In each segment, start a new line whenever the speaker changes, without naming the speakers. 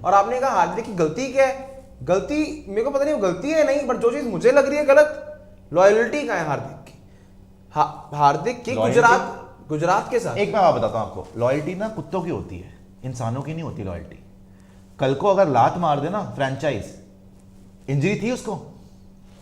और आपने कहा हार्दिक की गलती क्या है, गलती मेरे को पता नहीं वो गलती है नहीं, बट जो चीज मुझे लग रही है गलत, लॉयल्टी कहाँ है हार्दिक की। हार्दिक की गुजरात के साथ।
एक मैं बात बताता हूं आपको, लॉयल्टी ना कुत्तों की होती है, इंसानों की नहीं होती लॉयल्टी। कल को अगर लात मार देना फ्रेंचाइज, इंजरी थी उसको,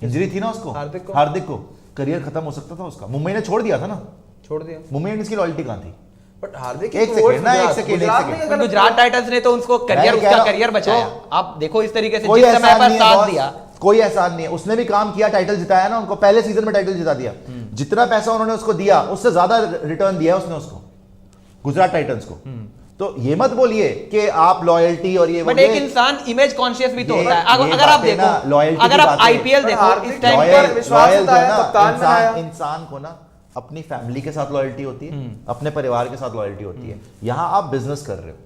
इंजरी थी ना उसको, हार्दिक को करियर खत्म हो सकता था उसका। मुंबई ने छोड़ दिया था ना,
छोड़ दिया।
मुंबई इंडियंस की लॉयल्टी कहां थी?
बट हार्दिक
एक सेकंड,
गुजरात टाइटंस ने तो उसको करियर, उसका करियर बचाया। आप देखो इस तरीके से
कोई
जिस समय पर साथ दिया,
कोई एहसान नहीं है, उसने भी काम किया, टाइटल जिताया ना उनको, पहले सीजन में टाइटल जिता दिया। जितना पैसा उन्होंने उसको दिया उससे ज्यादा रिटर्न दिया उसने उसको, गुजरात टाइटंस को। तो ये मत बोलिए कि आप लॉयल्टी और ये,
बट एक इंसान इमेज कॉन्शियस भी तो होता है। अगर आप देखो, अगर आप आईपीएल देखो, इस टाइम पर
इंसान को ना अपनी फैमिली के साथ लॉयल्टी होती है, अपने परिवार के साथ लॉयल्टी होती है। यहां आप बिजनेस कर रहे हो,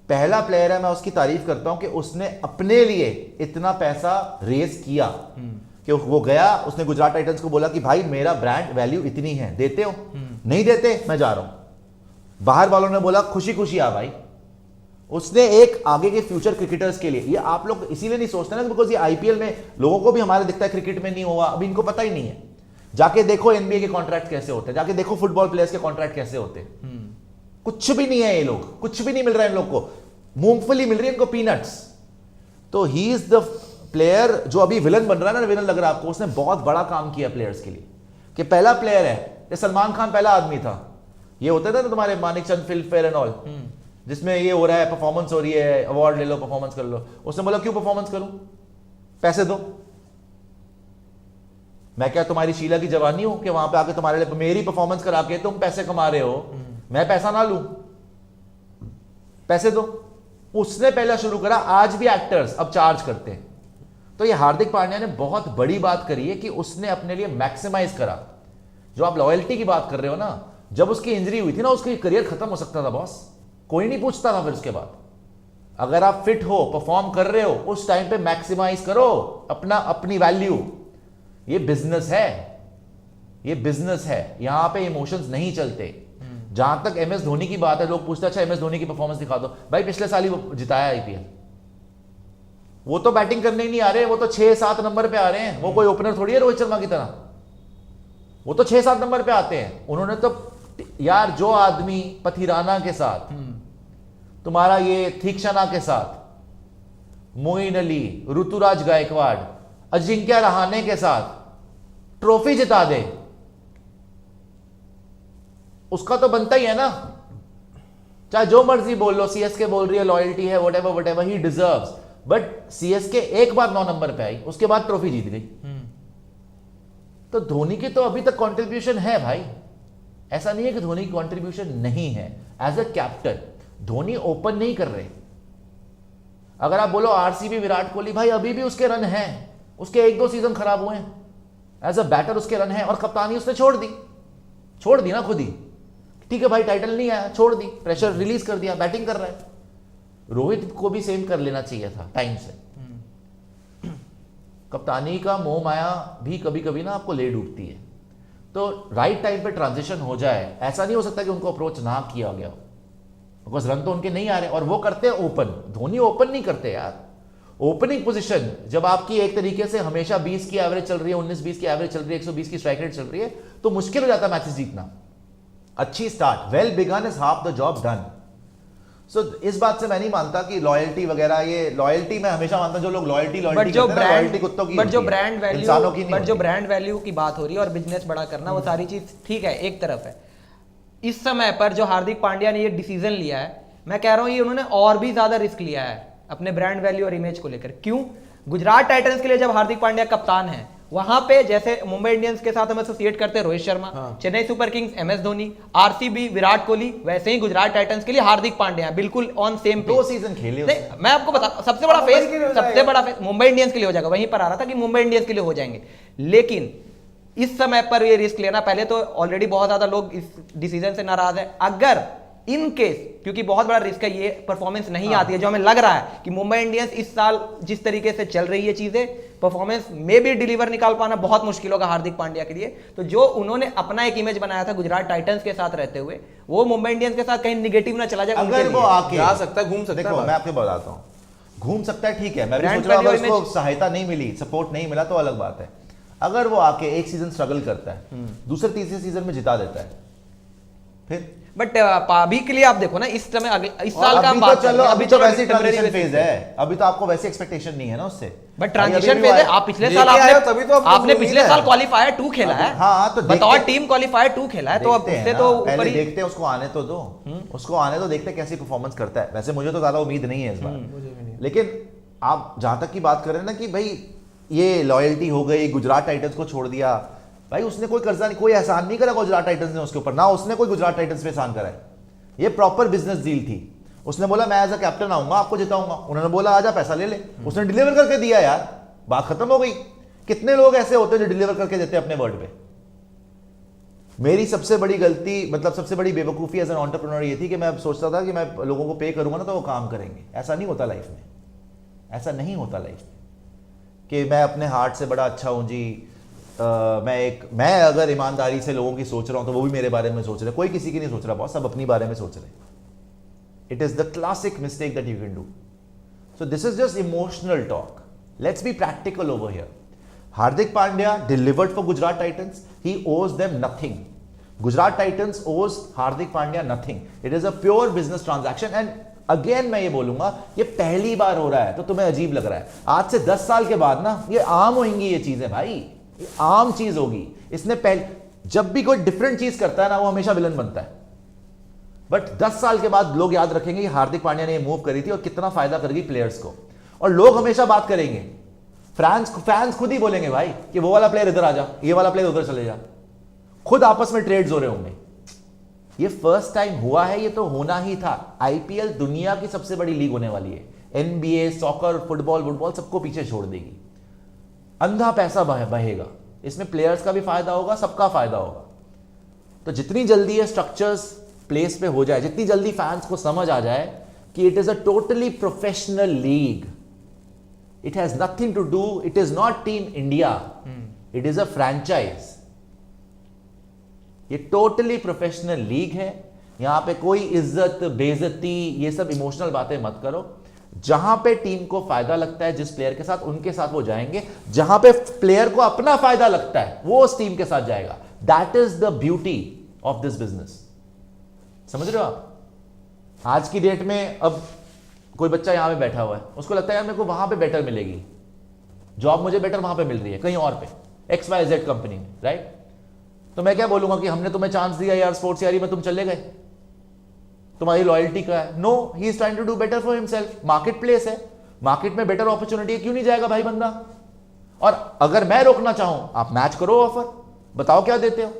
पहला प्लेयर है, मैं उसकी तारीफ करता हूं कि उसने अपने लिए इतना पैसा रेज किया कि वो गया, उसने गुजरात टाइटंस को बोला कि भाई मेरा ब्रांड वैल्यू इतनी है, देते हो? नहीं देते, मैं जा रहा हूं। बाहर वालों ने बोला खुशी खुशी आ भाई। उसने एक आगे के फ्यूचर क्रिकेटर्स के लिए, ये आप लोग इसीलिए नहीं सोचते ना बिकॉज ये आईपीएल में लोगों को भी हमारे दिखता है क्रिकेट में नहीं हुआ, अभी इनको पता ही नहीं है। जाके देखो एनबीए के कॉन्ट्रैक्ट कैसे होते हैं, जाके देखो फुटबॉल प्लेयर्स के कॉन्ट्रैक्ट कैसे होते हैं। कुछ भी नहीं है, ये लोग कुछ भी नहीं मिल रहा है इन लोग को, मूंगफली मिल रही है इनको, पीनट्स। तो ही इज द प्लेयर जो अभी विलन बन रहा है ना, विलन लग रहा है आपको, उसने बहुत बड़ा काम किया प्लेयर्स के लिए, कि पहला प्लेयर है। ये सलमान खान पहला आदमी था, ये होता था ना तुम्हारे मानिक चंद फिल्म फेयर एंड ऑल, जिसमें ये हो रहा है, परफॉर्मेंस हो रही है, अवार्ड ले लो, परफॉर्मेंस कर लो। उसने बोला क्यों परफॉर्मेंस करूं, पैसे दो। मैं क्या तुम्हारी शीला की जवानी हूं कि वहां पे आके तुम्हारे लिए मेरी परफॉर्मेंस करा के तुम पैसे कमा रहे हो, मैं पैसा ना लूं, पैसे दो। उसने पहला शुरू करा, आज भी एक्टर्स अब चार्ज करते हैं। तो ये हार्दिक पांड्या ने बहुत बड़ी बात करी है कि उसने अपने लिए मैक्सिमाइज करा। जो आप लॉयल्टी की बात कर रहे हो ना, जब उसकी इंजरी हुई थी ना, उसकी करियर खत्म हो सकता था बॉस, कोई नहीं पूछता था फिर उसके बाद। अगर आप फिट हो, परफॉर्म कर रहे हो, उस टाइम पे मैक्सिमाइज करो अपनी वैल्यू। ये बिजनेस है, ये बिजनेस है, यहां पे इमोशंस नहीं चलते। जहां तक एमएस धोनी की बात है, लोग पूछते अच्छा एमएस धोनी की परफॉर्मेंस दिखा दो। भाई पिछले साल ही वो जिताया आईपीएल, वो तो बैटिंग करने ही नहीं आ रहे, वो तो 6-7 नंबर पे आ रहे हैं। वो कोई ओपनर थोड़ी है रोहित शर्मा की तरह, वो तो 6-7 नंबर पे आते हैं। उन्होंने तो यार जो आदमी पथिराना के साथ, तुम्हारा ये थीक्षणा के साथ, मोइन अली, ऋतुराज गायकवाड़, अजिंक्य रहाणे के साथ ट्रॉफी जिता दे, उसका तो बनता ही है ना। चाहे जो मर्जी बोल लो, सीएसके बोल रही है लॉयल्टी है, whatever he deserves, but CSK एक बार 9 नंबर पे आई, उसके बाद ट्रॉफी जीत गई। तो धोनी की तो अभी तक कंट्रीब्यूशन है भाई, ऐसा नहीं है कि धोनी की कंट्रीब्यूशन नहीं है। As a captain Dhoni open नहीं कर रहे। अगर आप बोलो आरसीबी विराट कोहली, भाई अभी भी उसके रन हैं, उसके 1-2 सीजन खराब हुए हैं, एज अ बैटर उसके रन हैं, और कप्तानी उसने छोड़ दी ना खुद ही। ठीक है भाई, टाइटल नहीं आया, छोड़ दी, प्रेशर रिलीज कर दिया, बैटिंग कर रहा है। रोहित को भी सेम कर लेना चाहिए था टाइम से। कप्तानी का मोह माया भी कभी कभी ना आपको ले डूबती है। तो राइट टाइम पे ट्रांजिशन हो जाए, ऐसा नहीं हो सकता कि उनको अप्रोच ना किया गया हो, बिकॉज रन तो उनके नहीं आ रहे, और वो करते हैं ओपन। धोनी ओपन नहीं करते यार। ओपनिंग पोजीशन जब आपकी एक तरीके से हमेशा 20 की एवरेज चल रही है, 19-20 की एवरेज चल रही है, 120 की स्ट्राइक रेट चल रही है, तो मुश्किल हो जाता है मैचेस जीतना। अच्छी start, well begun is half the job done. So इस बात से मैं नहीं मानता कि लॉयल्टी वगैरह, ये लॉयल्टी मैं हमेशा मानता हूं जो लोग लॉयल्टी कुत्तों की,
बट जो ब्रांड वैल्यू, इंसानों की नहीं, बट जो ब्रांड वैल्यू की बात हो रही है और बिजनेस बड़ा करना, वो सारी चीज ठीक है, एक तरफ है। इस समय पर जो हार्दिक पांड्या ने ये डिसीजन लिया है, मैं कह रहा हूं ये उन्होंने और भी ज्यादा रिस्क लिया है अपने ब्रांड वैल्यू और इमेज को लेकर। क्यों? गुजरात टाइटंस के लिए जब हार्दिक पांड्या कप्तान है, वहां पे जैसे मुंबई इंडियंस के साथ हम एसोसिएट करते हैं Rohit Sharma, Chennai super Kings MS Dhoni, RCB Virat Kohli, वैसे ही गुजरात टाइटंस के लिए हार्दिक पांड्या बिल्कुल ऑन सेम।
2 सीजन खेले
मैं आपको बता, सबसे बड़ा फेस मुंबई इंडियंस के लिए हो जाएगा। वहीं पर आ रहा था कि मुंबई इंडियंस के लिए हो जाएंगे, लेकिन इस समय पर ये रिस्क लेना, पहले तो ऑलरेडी बहुत ज्यादा लोग इस डिसीजन से नाराज है। अगर इन केस, क्योंकि बहुत बड़ा रिस्क है, ये परफॉर्मेंस नहीं आती है जो हमें लग रहा है कि मुंबई इंडियंस इस साल जिस तरीके से चल रही है चीजें, परफॉर्मेंस में भी डिलीवर निकाल पाना बहुत मुश्किल होगा हार्दिक पांड्या के लिए। तो जो उन्होंने अपना एक इमेज बनाया था गुजरात टाइटंस के साथ रहते हुए, वो मुंबई इंडियंस के साथ कहीं निगेटिव ना चला जाए।
अगर वो आके
जा सकता है, घूम सकता है।
देखो मैं आपको बताता हूं, घूम सकता है, ठीक है, मैं भी
Brand
सोच रहा हूँ
value
अगर उसको
image-
सहायता नहीं मिली, सपोर्ट नहीं मिला तो अलग बात है। अगर वो आके एक सीजन स्ट्रगल करता है, दूसरे तीसरे सीजन में जिता देता है, फिर
बट अभी के लिए आप देखो ना, इस समय इस साल का
अभी
बात
तो चलो,
कर रहे हैं,
अभी तो
चलो
वैसे
temporary
ट्रांजिशन
basis
फेज
पे।
है, अभी तो आपको वैसे एक्सपेक्टेशन नहीं है ना उससे।
बट
अभी
ट्रांजिशन
भी
फेज
वो
है। आप पिछले साल
लेके आए हो, तभी तो आपको
आपने
उम्मीद
पिछले
है।
साल क्वालिफायर 2 खेला है।
हाँ, तो
बतौर
देखते-
टीम क्वालिफायर 2 खेला है, तो अब
देखते हैं
उससे
ना,
तो
पहले
ऊपर ही।
देखते हैं, उसको आने तो दो, उसको आने तो, देखते हैं कैसी परफॉर्मेंस करता है। वैसे मुझे तो ज्यादा उम्मीद नहीं है इस बार, लेकिन आप जहां तक की बात कर रहे हैं ना कि भाई ये लॉयल्टी हो गई, गुजरात टाइटंस को छोड़ दिया, भाई उसने कोई कर्जा नहीं, कोई एहसान नहीं करा गुजरात टाइटंस ने उसके ऊपर, ना उसने कोई गुजरात टाइटंस पे एहसान करा है। ये प्रॉपर बिजनेस डील थी। उसने बोला मैं एज अ कैप्टन आऊंगा, आपको जिताऊंगा, उन्होंने बोला आजा पैसा ले ले, उसने डिलीवर करके दिया यार, बात खत्म हो गई। कितने लोग ऐसे होते हैं जो डिलीवर करके देते हैं अपने वर्ड पे। मेरी सबसे बड़ी गलती, मतलब सबसे बड़ी बेवकूफ़ी एज एन एंटरप्रेन्योर ये थी कि मैं सोचता था कि मैं लोगों को पे करूंगा ना तो वो काम करेंगे। ऐसा नहीं होता लाइफ में, ऐसा नहीं होता लाइफ में कि मैं अपने हार्ट से बड़ा अच्छा हूं जी। मैं अगर ईमानदारी से लोगों की सोच रहा हूं तो वो भी मेरे बारे में सोच रहे, कोई किसी की नहीं सोच रहा बॉस, सब अपनी बारे में सोच रहे। It is the classic mistake that you can do. So this is just emotional talk, let's be practical over here. Hardik Pandya delivered for Gujarat Titans. He owes them nothing. Gujarat Titans owes Hardik Pandya nothing. It is a pure business transaction. And again मैं ये बोलूंगा, ये पहली बार हो रहा है तो तुम्हें अजीब लग रहा है। आज से 10 साल के बाद ना ये आम होंगी ये चीजें भाई, ये आम चीज होगी। इसने पहले जब भी कोई डिफरेंट चीज करता है ना वो हमेशा विलन बनता है। बट 10 साल के बाद लोग याद रखेंगे कि हार्दिक पांड्या ने ये मूव करी थी और कितना फायदा कर गई प्लेयर्स को। और लोग हमेशा बात करेंगे, फैंस खुद ही बोलेंगे भाई कि वो वाला प्लेयर इधर आ जा, ये वाला प्लेयर उधर चले जा। खुद आपस में ट्रेड्स हो रहे होंगे। ये फर्स्ट टाइम हुआ है, ये तो होना ही था। आईपीएल दुनिया की सबसे बड़ी लीग होने वाली है। एनबीए, सॉकर, फुटबॉल सबको पीछे छोड़ देगी। अंधा पैसा बहेगा, इसमें प्लेयर्स का भी फायदा होगा, सबका फायदा होगा। तो जितनी जल्दी ये स्ट्रक्चर्स प्लेस पे हो जाए, जितनी जल्दी फैंस को समझ आ जाए कि it is a totally professional league, it has nothing to do, it is not team India, it is a franchise। ये टोटली प्रोफेशनल लीग है। यहां पे कोई इज्जत बेइज्जती ये सब इमोशनल बातें मत करो। जहां पे टीम को फायदा लगता है जिस प्लेयर के साथ, उनके साथ वो जाएंगे। जहां पे प्लेयर को अपना फायदा लगता है वो उस टीम के साथ जाएगा। That is the beauty of this business. समझ रहे हो आप? आज की डेट में अब कोई बच्चा यहां पे बैठा हुआ है, उसको लगता है यार मेरे को वहां पे बेटर मिलेगी, जॉब मुझे बेटर वहां पे मिल रही है कहीं और पे, XYZ कंपनी में, राइट? तो मैं क्या बोलूंगा कि हमने तुम्हें चांस दिया यार स्पोर्ट्स यारी में, तुम चले गए, तुम्हारी लॉयल्टी का है? No, he is trying to do better for himself. Market place है, मार्केट में बेटर अपॉर्चुनिटी है, क्यों नहीं जाएगा भाई बंदा? और अगर मैं रोकना चाहूं, आप मैच करो ऑफर, बताओ क्या देते हो।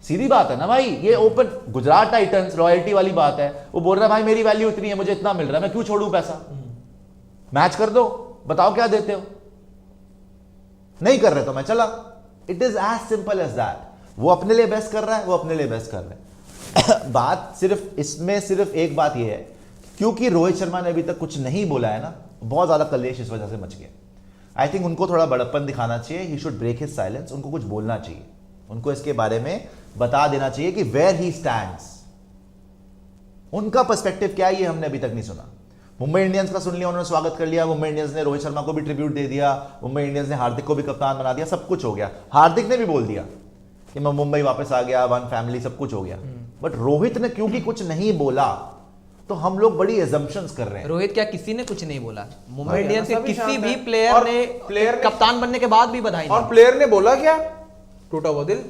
सीधी बात है ना भाई। ये ओपन गुजरात टाइटंस रॉयल्टी वाली बात है। वो बोल रहा है भाई मेरी वैल्यू इतनी है, मुझे इतना मिल रहा है, मैं क्यों छोड़ूं पैसा? मैच कर दो, बताओ क्या देते हो। नहीं कर रहे तो मैं चला। It is as simple as that. वो अपने लिए बेस्ट कर रहा है, वो अपने लिए बेस्ट कर रहा है। बात सिर्फ इसमें सिर्फ एक बात यह है, क्योंकि रोहित शर्मा ने अभी तक कुछ नहीं बोला है ना, बहुत ज्यादा कलेश इस वजह से मच गया। आई थिंक उनको थोड़ा बड़प्पन दिखाना चाहिए। He should break his silence. उनको कुछ बोलना चाहिए, उनको इसके बारे में बता देना चाहिए कि वेयर ही स्टैंड्स, उनका पर्सपेक्टिव क्या है, ये हमने अभी तक नहीं सुना। मुंबई इंडियंस का सुन लिया, उन्होंने स्वागत कर लिया। मुंबई इंडियंस ने रोहित शर्मा को भी ट्रिब्यूट दे दिया, मुंबई इंडियंस ने हार्दिक को भी कप्तान बना दिया, सब कुछ हो गया। हार्दिक ने भी बोल दिया कि मैं मुंबई वापस आ गया, वन फैमिली, सब कुछ हो गया। बट रोहित ने क्योंकि कुछ नहीं बोला तो हम लोग बड़ी एजम्पशंस कर रहे हैं।
रोहित क्या किसी ने कुछ नहीं बोला? मुंबई
हाँ,
इंडियंस के
सभी
किसी
शांत
भी
हैं।
प्लेयर
और
ने
प्लेयर ने-
कप्तान बनने के बाद भी बधाई
और
नहीं।
प्लेयर ने बोला क्या? टूटा हुआ दिल।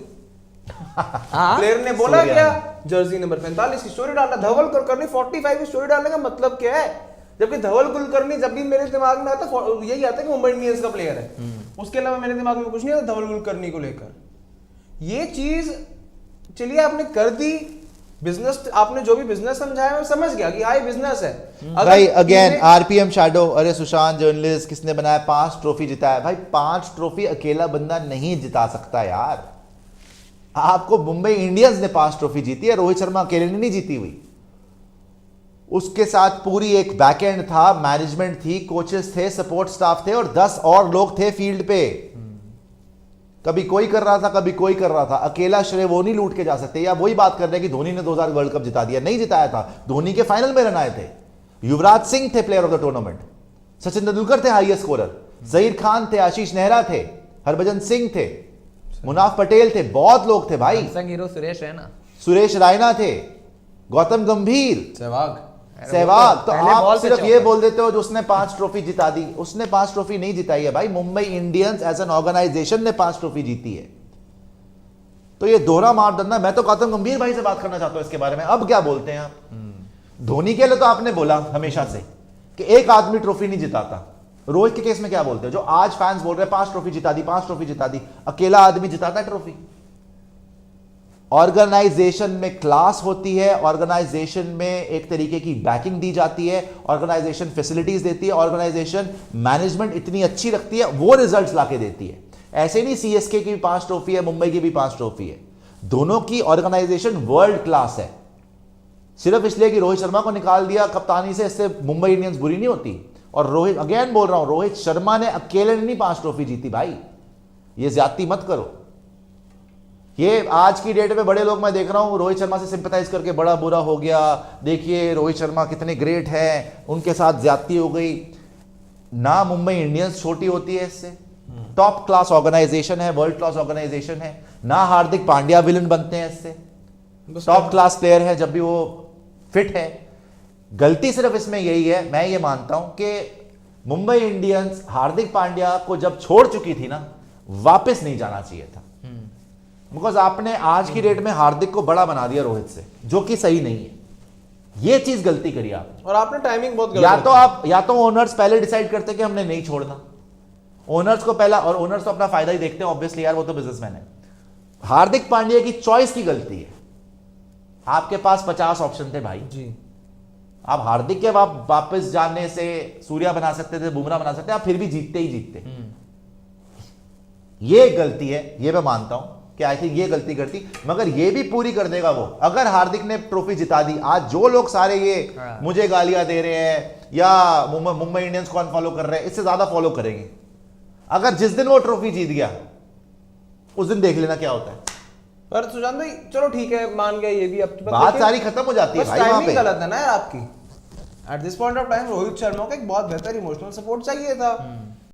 हाँ?
प्लेयर ने बोला
सूर्या
क्या? जर्सी नंबर 45 की स्टोरी डालना। धवल कुलकर्णी 45 की स्टोरी डालने का मतलब क्या है? जबकि धवल कुलकर्णी जब भी मेरे दिमाग में आता यही आता है कि मुंबई इंडियंस का प्लेयर है, उसके अलावा मेरे दिमाग में कुछ नहीं आता धवल कुलकर्णी को लेकर। ये चीज चलिए आपने कर दी, बिजनेस, आपने जो भी बिजनेस समझाया मैं समझ गया कि हाँ ये बिजनेस है।
भाई अगेन आरपीएम शैडो, अरे सुशांत जर्नलिस्ट किसने बनाया, 5 ट्रॉफी जिताया। भाई 5 ट्रॉफी अकेला बंदा नहीं जिता सकता यार। आपको मुंबई इंडियंस ने 5 ट्रॉफी जीती है, रोहित शर्मा अकेले ने नहीं जीती हुई। उसके साथ पूरी एक बैकएंड था, मैनेजमेंट थी, कोचेस थे, सपोर्ट स्टाफ थे और 10 और लोग थे फील्ड पे। कभी कोई कर रहा था, कभी कोई कर रहा था। अकेला श्रेय वो नहीं लूट के जा सकते। या वही बात कर रहे हैं कि धोनी ने 2000 वर्ल्ड कप जिता दिया, नहीं जिताया था। धोनी के फाइनल में रन आए थे। युवराज सिंह थे player of the tournament, Sachin Tendulkar थे हाईएस्ट स्कोरर, जहीर खान थे, आशीष नेहरा थे, हरभजन सिंह थे, मुनाफ पटेल थे, बहुत लोग थे भाई,
संग हीरो सुरेश रैना,
सुरेश रायना थे, गौतम गंभीर, सहवाग। तो
पहले
आप
बॉल पे
सिर्फ ये
चौका।
बोल देते हो जो उसने 5 ट्रॉफी जिता दी, उसने 5 ट्रॉफी नहीं जिताई है भाई, Mumbai Indians as an organisation ने 5 ट्रॉफी जीती है। तो ये दोहरा मापदंड है। मैं तो गौतम गंभीर भाई से बात करना चाहता हूं इसके बारे में, अब क्या बोलते हैं आप? धोनी के लिए तो आपने बोला हमेशा से कि एक आदमी ट्रॉफी नहीं जिताता। रोहित के केस में क्या बोलते हो, जो आज फैंस बोल रहे हैं 5 ट्रॉफी जिता दी, 5 ट्रॉफी जिता दी, अकेला आदमी जिताता है ट्रॉफी? ऑर्गेनाइजेशन में क्लास होती है, ऑर्गेनाइजेशन में एक तरीके की बैकिंग दी जाती है, ऑर्गेनाइजेशन फैसिलिटीज देती है, ऑर्गेनाइजेशन मैनेजमेंट इतनी अच्छी रखती है, वो रिजल्ट्स लाके देती है। ऐसे नहीं सीएसके की भी 5 ट्रॉफी है, मुंबई की भी 5 ट्रॉफी है, दोनों की ऑर्गेनाइजेशन वर्ल्ड क्लास है। सिर्फ इसलिए कि रोहित शर्मा को निकाल दिया कप्तानी से, इससे मुंबई इंडियंस बुरी नहीं होती। और रोहित, अगेन बोल रहा हूं, रोहित शर्मा ने अकेले नहीं 5 ट्रॉफी जीती भाई, ये ज्यादती मत करो। ये आज की डेट में बड़े लोग मैं देख रहा हूं रोहित शर्मा से सिंपैथाइज करके बड़ा बुरा हो गया, देखिए रोहित शर्मा कितने ग्रेट हैं, उनके साथ ज्यादती हो गई ना। मुंबई इंडियंस छोटी होती है इससे, टॉप क्लास ऑर्गेनाइजेशन है, वर्ल्ड क्लास ऑर्गेनाइजेशन है ना। हार्दिक पांड्या विलन बनते हैं इससे, टॉप क्लास प्लेयर है जब भी वो फिट है। गलती सिर्फ इसमें यही है, मैं ये मानता हूं कि मुंबई इंडियंस हार्दिक पांड्या को जब छोड़ चुकी थी ना, वापस नहीं जाना चाहिए था। बिकॉज आपने आज की डेट में हार्दिक को बड़ा बना दिया रोहित से, जो कि सही नहीं है। ये चीज गलती करी आपने,
और आपने टाइमिंग बहुत गलत
या तो ओनर्स पहले डिसाइड करते कि हमने नहीं छोड़ना, ओनर्स को पहला, और ओनर्स तो अपना फायदा ही देखते हैं ऑब्वियसली यार, वो तो बिजनेसमैन है। हार्दिक पांड्या की चॉइस की गलती है। आपके पास 50 ऑप्शन थे भाई
जी।
आप हार्दिक के वापस जाने से सूर्या बना सकते थे, बुमराह बना सकते, आप फिर भी जीतते ही जीतते। ये गलती है, ये मैं मानता हूं कि आई थिंक ये गलती करती, मगर ये भी पूरी कर देगा वो अगर हार्दिक ने ट्रॉफी जिता दी। आज जो लोग सारे ये मुझे गालियां दे रहे हैं या मुंबई इंडियंस को अनफॉलो कर रहे हैं, इससे ज्यादा फॉलो करेंगे। अगर जिस दिन वो ट्रॉफी जीत गया उस दिन देख लेना क्या होता है।
पर सुशांत भाई चलो ठीक है, मान गया ये भी, अब
बात सारी खत्म हो जाती है भाई वहां पे।
गलत है ना यार आपकी। At this point of time Rohit Sharma को एक बहुत बेहतर इमोशनल सपोर्ट चाहिए था।